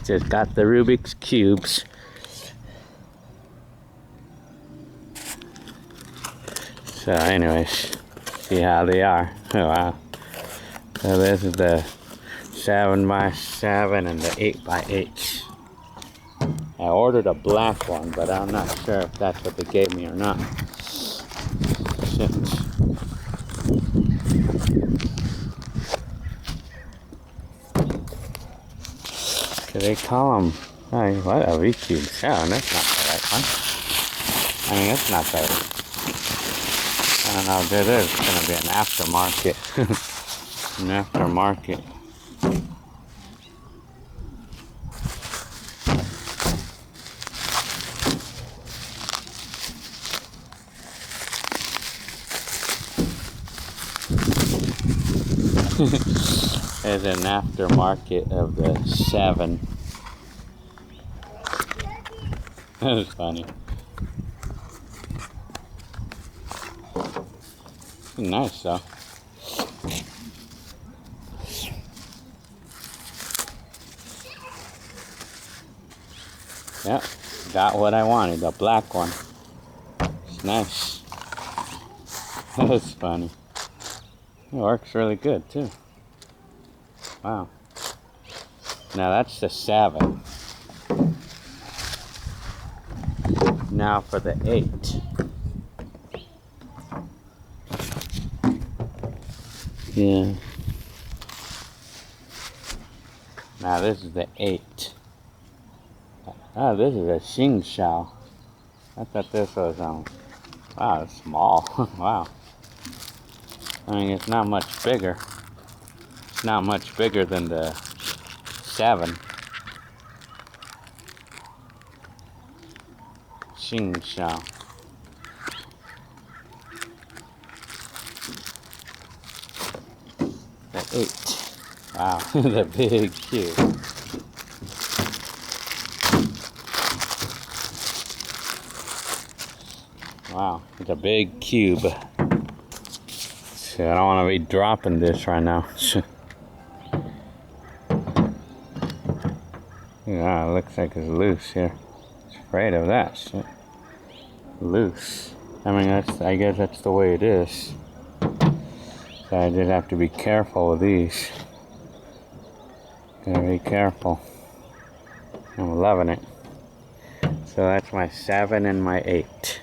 Just got the Rubik's cubes. So anyways, see how they are. Oh wow. So this is the 7x7 and the 8x8. I ordered a black one, but I'm not sure if that's what they gave me or not. Shit. Do they call them, oh, what, LV cubes? Oh, that's not the right one. I mean, that's not the, I don't know, there is going to be an aftermarket. An aftermarket. There's an aftermarket of the 7. That was funny. Nice though. Yep, got what I wanted, the black one. It's nice. That was funny. It works really good too. Wow. Now that's the 7. Now for the 8. Yeah. Now this is the 8. Oh, this is a Xing Shao. I thought this was wow, it's small. Wow. I mean, it's not much bigger. It's not much bigger than the 7. Xing Shao. The 8. Wow, the big cube. Wow, it's a big cube. So I don't want to be dropping this right now. Yeah, it looks like it's loose here. I'm afraid of that shit. Loose. I mean, I guess that's the way it is. So I did have to be careful with these. Gotta be careful. I'm loving it. So that's my 7 and my 8.